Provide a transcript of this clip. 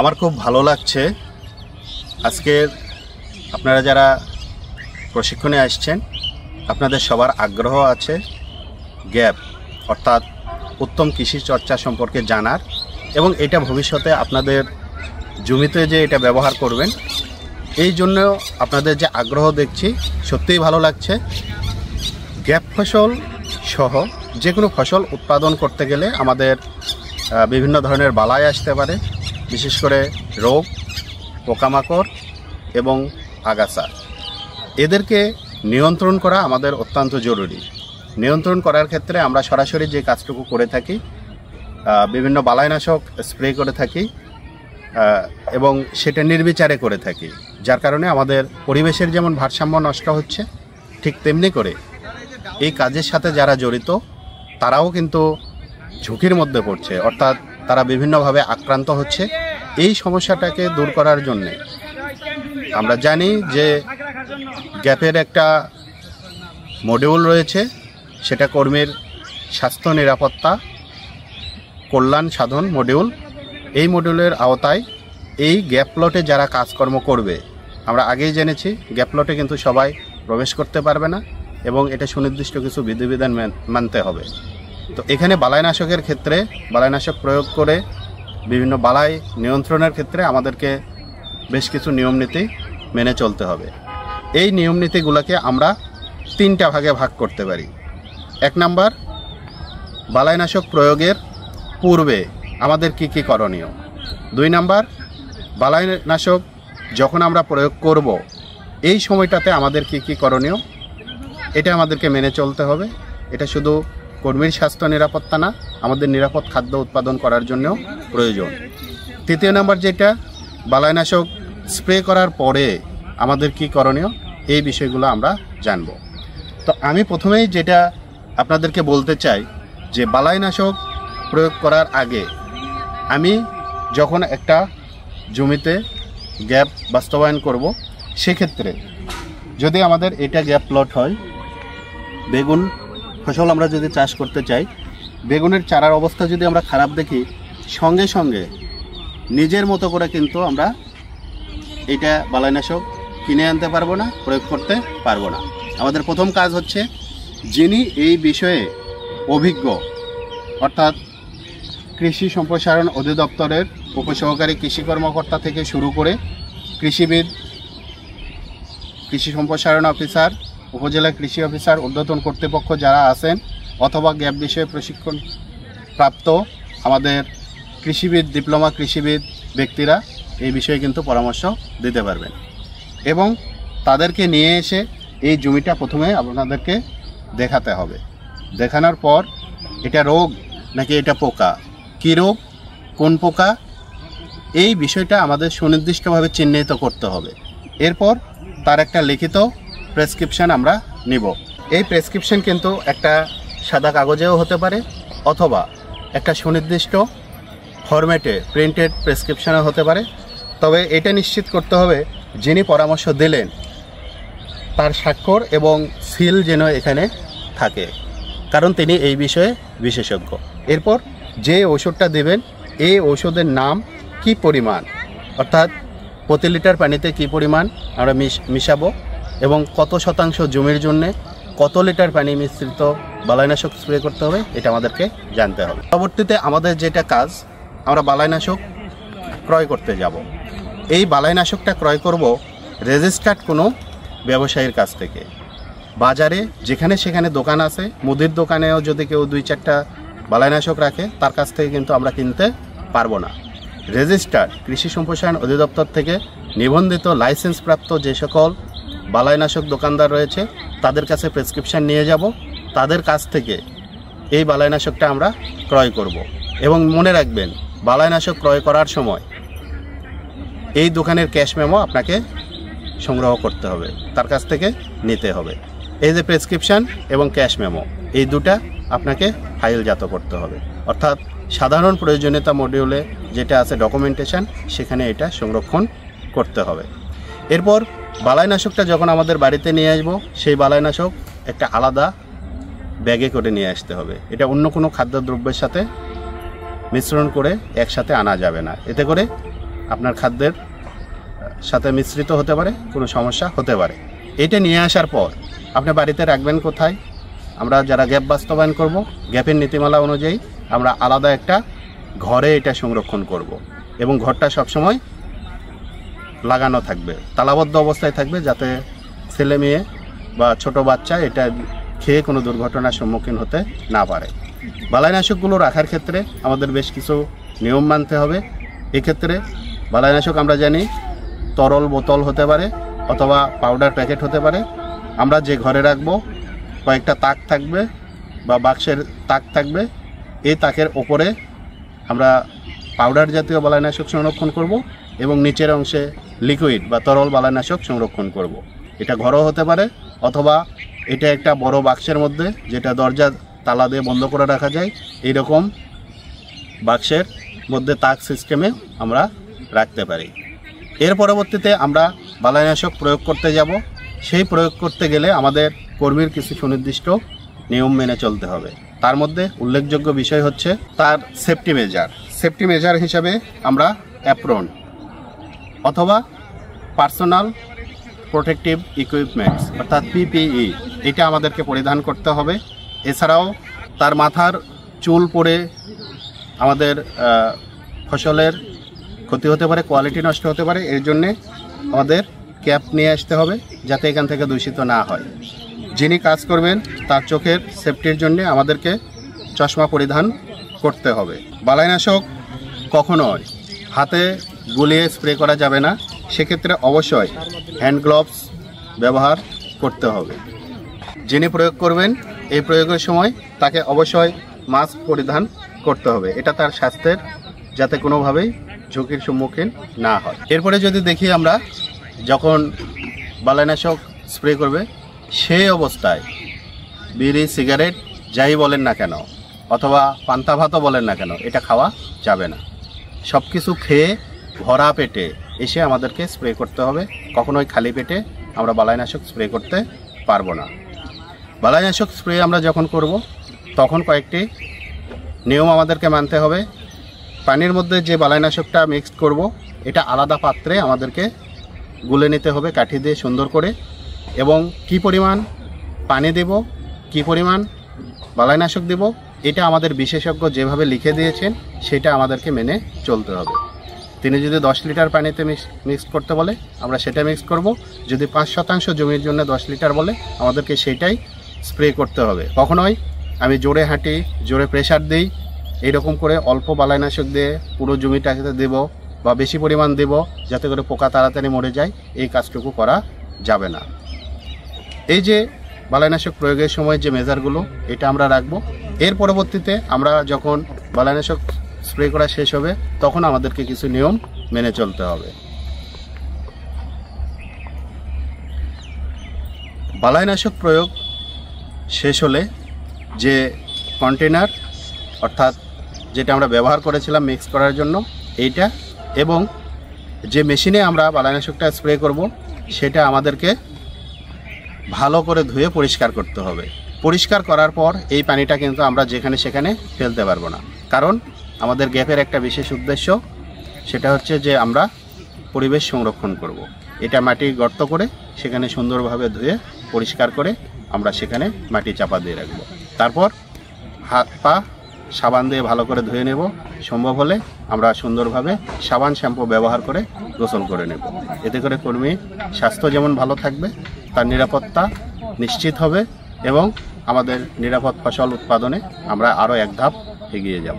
আমার খুব ভালো লাগছে আজকের আপনারা যারা প্রশিক্ষণে আসছেন আপনাদের সবার আগ্রহ আছে গ্যাপ অর্থাৎ উত্তম কৃষি চর্চা সম্পর্কে জানার এবং এটা ভবিষ্যতে আপনাদের জমিতে যে এটা ব্যবহার করবেন এই জন্য আপনাদের যে আগ্রহ দেখছি সত্যিই ভালো লাগছে। গ্যাপ ফসল সহ যে কোনো ফসল উৎপাদন করতে গেলে আমাদের বিভিন্ন ধরনের বালাই আসতে পারে, বিশেষ করে রোগ, পোকামাকড় এবং আগাছা। এদেরকে নিয়ন্ত্রণ করা আমাদের অত্যন্ত জরুরি। নিয়ন্ত্রণ করার ক্ষেত্রে আমরা সরাসরি যে কাজটুকু করে থাকি, বিভিন্ন বালাইনাশক স্প্রে করে থাকি এবং সেটা নির্বিচারে করে থাকি, যার কারণে আমাদের পরিবেশের যেমন ভারসাম্য নষ্ট হচ্ছে, ঠিক তেমনি করে এই কাজের সাথে যারা জড়িত তারাও কিন্তু ঝুঁকির মধ্যে পড়ছে, অর্থাৎ তারা বিভিন্নভাবে আক্রান্ত হচ্ছে। এই সমস্যাটাকে দূর করার জন্যে আমরা জানি যে গ্যাপের একটা মডিউল রয়েছে, সেটা কর্মীর স্বাস্থ্য নিরাপত্তা কল্যাণ সাধন মডিউল। এই মডিউলের আওতায় এই গ্যাপ প্লটে যারা কাজকর্ম করবে, আমরা আগেই জেনেছি গ্যাপ প্লটে কিন্তু সবাই প্রবেশ করতে পারবে না এবং এটা সুনির্দিষ্ট কিছু বিধিবিধান মানতে হবে। তো এখানে বালাইনাশকের ক্ষেত্রে বালাইনাশক প্রয়োগ করে বিভিন্ন বালাই নিয়ন্ত্রণের ক্ষেত্রে আমাদেরকে বেশ কিছু নিয়মনীতি মেনে চলতে হবে। এই নিয়মনীতিগুলোকে আমরা 3টা ভাগে ভাগ করতে পারি। 1 নাম্বার, বালাইনাশক প্রয়োগের পূর্বে আমাদের কি কি করণীয়। 2 নাম্বার, বালাইনাশক যখন আমরা প্রয়োগ করব এই সময়টাতে আমাদের কি কি করণীয়, এটা আমাদেরকে মেনে চলতে হবে। এটা শুধু কর্মীর স্বাস্থ্য নিরাপত্তা না, আমাদের নিরাপদ খাদ্য উৎপাদন করার জন্যও প্রয়োজন। 3 নাম্বার যেটা, বালাইনাশক স্প্রে করার পরে আমাদের কি করণীয়, এই বিষয়গুলো আমরা জানব। তো আমি প্রথমেই যেটা আপনাদেরকে বলতে চাই যে বালাইনাশক প্রয়োগ করার আগে আমি যখন একটা জমিতে গ্যাপ বাস্তবায়ন করব, সেক্ষেত্রে যদি আমাদের এটা গ্যাপ প্লট হয়, বেগুন ফসল আমরা যদি চাষ করতে চাই, বেগুনের চারার অবস্থা যদি আমরা খারাপ দেখি, সঙ্গে সঙ্গে নিজের মতো করে কিন্তু আমরা এটা বালাইনাশক কিনে আনতে পারবো না, প্রয়োগ করতে পারবো না। আমাদের প্রথম কাজ হচ্ছে যিনি এই বিষয়ে অভিজ্ঞ, অর্থাৎ কৃষি সম্প্রসারণ অধিদপ্তরের উপসহকারী কৃষি কর্মকর্তা থেকে শুরু করে কৃষিবিদ, কৃষি সম্প্রসারণ অফিসার, উপজেলা কৃষি অফিসার, ঊর্ধ্বতন কর্তৃপক্ষ যারা আছেন, অথবা গ্যাপ বিষয়ে প্রশিক্ষণ প্রাপ্ত আমাদের কৃষিবিদ, ডিপ্লোমা কৃষিবিদ ব্যক্তিরা এই বিষয়ে কিন্তু পরামর্শ দিতে পারবেন। এবং তাদেরকে নিয়ে এসে এই জমিটা প্রথমে আপনাদেরকে দেখাতে হবে। দেখানোর পর এটা রোগ নাকি এটা পোকা, কী রোগ, কোন পোকা, এই বিষয়টা আমাদের সুনির্দিষ্টভাবে চিহ্নিত করতে হবে। এরপর তার একটা লিখিত প্রেসক্রিপশান আমরা নিব। এই প্রেসক্রিপশান কিন্তু একটা সাদা কাগজেও হতে পারে অথবা একটা সুনির্দিষ্ট ফরম্যাটে প্রিন্টেড প্রেসক্রিপশানও হতে পারে। তবে এটা নিশ্চিত করতে হবে যিনি পরামর্শ দিলেন তার স্বাক্ষর এবং সিল যেন এখানে থাকে, কারণ তিনি এই বিষয়ে বিশেষজ্ঞ। এরপর যে ওষুধটা দেবেন এই ওষুধের নাম, কি পরিমাণ, অর্থাৎ প্রতি লিটার পানিতে কি পরিমাণ আমরা মিশাবো এবং কত শতাংশ জমির জন্যে কত লিটার পানি মিশ্রিত বালাইনাশক স্প্রে করতে হবে, এটা আমাদেরকে জানতে হবে। পরবর্তীতে আমাদের যেটা কাজ, আমরা বালাইনাশক ক্রয় করতে যাব। এই বালাইনাশকটা ক্রয় করব রেজিস্টার্ড কোনো ব্যবসায়ীর কাছ থেকে। বাজারে যেখানে সেখানে দোকান আছে, মুদির দোকানেও যদি কেউ 2-4টা বালাইনাশক রাখে, তার কাছ থেকে কিন্তু আমরা কিনতে পারবো না। রেজিস্টার্ড কৃষি সম্প্রসারণ অধিদপ্তর থেকে নিবন্ধিত লাইসেন্সপ্রাপ্ত যে সকল বালাইনাশক দোকানদার রয়েছে তাদের কাছে প্রেসক্রিপশান নিয়ে যাব, তাদের কাছ থেকে এই বালাইনাশকটা আমরা ক্রয় করব। এবং মনে রাখবেন, বালাইনাশক ক্রয় করার সময় এই দোকানের ক্যাশ মেমো আপনাকে সংগ্রহ করতে হবে, তার কাছ থেকে নিতে হবে। এই যে প্রেসক্রিপশান এবং ক্যাশ মেমো, এই দুটা আপনাকে ফাইলজাত করতে হবে, অর্থাৎ সাধারণ প্রয়োজনীয়তা মডিউলে যেটা আছে ডকুমেন্টেশন, সেখানে এটা সংরক্ষণ করতে হবে। এরপর বালাইনাশকটা যখন আমাদের বাড়িতে নিয়ে আসব, সেই বালাইনাশক একটা আলাদা ব্যাগে করে নিয়ে আসতে হবে। এটা অন্য কোনো খাদ্যদ্রব্যের সাথে মিশ্রণ করে একসাথে আনা যাবে না, এতে করে আপনার খাদ্যের সাথে মিশ্রিত হতে পারে, কোনো সমস্যা হতে পারে। এটা নিয়ে আসার পর আপনি বাড়িতে রাখবেন কোথায়? আমরা যারা গ্যাপ বাস্তবায়ন করব, গ্যাপের নীতিমালা অনুযায়ী আমরা আলাদা একটা ঘরে এটা সংরক্ষণ করব এবং ঘরটা সবসময় লাগানো থাকবে, তালাবদ্ধ অবস্থায় থাকবে, যাতে ছেলে মেয়ে বা ছোট বাচ্চা এটা খেয়ে কোনো দুর্ঘটনার সম্মুখীন হতে না পারে। বালাইনাশকগুলো রাখার ক্ষেত্রে আমাদের বেশ কিছু নিয়ম মানতে হবে। এক্ষেত্রে বালাইনাশক আমরা জানি তরল বোতল হতে পারে অথবা পাউডার প্যাকেট হতে পারে। আমরা যে ঘরে রাখবো কয়েকটা তাক থাকবে বা বাক্সের তাক থাকবে, এই তাকের ওপরে আমরা পাউডার জাতীয় বালাইনাশক সংরক্ষণ করব এবং নিচের অংশে লিকুইড বা তরল বালাইনাশক সংরক্ষণ করব। এটা ঘরও হতে পারে অথবা এটা একটা বড় বাক্সের মধ্যে, যেটা দরজা তালা দিয়ে বন্ধ করে রাখা যায়, এইরকম বাক্সের মধ্যে তাক সিস্টেমে আমরা রাখতে পারি। এর পরবর্তীতে আমরা বালাইনাশক প্রয়োগ করতে যাব। সেই প্রয়োগ করতে গেলে আমাদের কর্মীর কিছু সুনির্দিষ্ট নিয়ম মেনে চলতে হবে। তার মধ্যে উল্লেখযোগ্য বিষয় হচ্ছে তার সেফটি মেজার। সেফটি মেজার হিসাবে আমরা অ্যাপ্রন অথবা পার্সোনাল প্রোটেক্টিভ ইকুইপমেন্টস অর্থাৎ পিপিই এটা আমাদেরকে পরিধান করতে হবে। এছাড়াও তার মাথার চুল পড়ে আমাদের ফসলের ক্ষতি হতে পারে, কোয়ালিটি নষ্ট হতে পারে। এর জন্যে আমাদের ক্যাপ নিয়ে আসতে হবে যাতে এখান থেকে দূষিত না হয়। যিনি কাজ করবেন তার চোখের সেফটির জন্য আমাদেরকে চশমা পরিধান করতে হবে। বালাইনাশক কখনোই হাতে গুলিয়ে স্প্রে করা যাবে না, সেক্ষেত্রে অবশ্যই হ্যান্ড গ্লোভস ব্যবহার করতে হবে। যিনি প্রয়োগ করবেন এই প্রয়োগের সময় তাকে অবশ্যই মাস্ক পরিধান করতে হবে, এটা তার স্বাস্থ্যের যাতে কোনোভাবেই ঝুঁকির সম্মুখীন না হয়। এরপরে যদি দেখি আমরা যখন বালাইনাশক স্প্রে করবে সেই অবস্থায় বিড়ি সিগারেট যাই বলেন না কেন অথবা পান্তা ভাতও বলেন না কেন, এটা খাওয়া যাবে না। সব কিছু খেয়ে ভরা পেটে এসে আমাদেরকে স্প্রে করতে হবে। কখনোই খালি পেটে আমরা বালাইনাশক স্প্রে করতে পারবো না। বালাইনাশক স্প্রে আমরা যখন করব তখন কয়েকটি নিয়ম আমাদেরকে মানতে হবে। পানির মধ্যে যে বালাইনাশকটা মিক্সড করব এটা আলাদা পাত্রে আমাদেরকে গুলে নিতে হবে কাঠি দিয়ে সুন্দর করে, এবং কি পরিমাণ পানি দেব, কি পরিমাণ বালাইনাশক দেব, এটা আমাদের বিশেষজ্ঞ যেভাবে লিখে দিয়েছেন সেটা আমাদেরকে মেনে চলতে হবে। তিনি যদি 10 লিটার পানিতে মিক্স করতে বলে আমরা সেটা মিক্স করব। যদি 5% জমির জন্য 10 লিটার বলে আমাদেরকে সেইটাই স্প্রে করতে হবে। কখনোই আমি জোরে হাঁটি, জোরে প্রেশার দিই, এইরকম করে অল্প বালাইনাশক দিয়ে পুরো জমিটাকে দেব বা বেশি পরিমাণ দেব যাতে করে পোকা তাড়াতাড়ি মরে যায়, এই কাজটুকু করা যাবে না। এই যে বালাইনাশক প্রয়োগের সময় যে মেজারগুলো এটা আমরা রাখবো। এর পরবর্তীতে আমরা যখন বালাইনাশক স্প্রে করা শেষ হবে তখন আমাদেরকে কিছু নিয়ম মেনে চলতে হবে। বালাইনাশক প্রয়োগ শেষ হলে যে কন্টেনার অর্থাৎ যেটা আমরা ব্যবহার করেছিলাম মিক্স করার জন্য এইটা, এবং যে মেশিনে আমরা বালাইনাশকটা স্প্রে করব সেটা আমাদেরকে ভালো করে ধুয়ে পরিষ্কার করতে হবে। পরিষ্কার করার পর এই পানিটা কিন্তু আমরা যেখানে সেখানে ফেলতে পারবো না, কারণ আমাদের গ্যাপের একটা বিশেষ উদ্দেশ্য, সেটা হচ্ছে যে আমরা পরিবেশ সংরক্ষণ করব। এটা মাটি গর্ত করে সেখানে সুন্দরভাবে ধুয়ে পরিষ্কার করে আমরা সেখানে মাটি চাপা দিয়ে রাখব। তারপর হাত পা সাবান দিয়ে ভালো করে ধুয়ে নেব। সম্ভব হলে আমরা সুন্দরভাবে সাবান শ্যাম্পু ব্যবহার করে গোসল করে নেব। এতে করে কর্মীর স্বাস্থ্য যেমন ভালো থাকবে, তার নিরাপত্তা নিশ্চিত হবে এবং আমাদের নিরাপদ ফসল উৎপাদনে আমরা আরও এক ধাপ এগিয়ে যাব।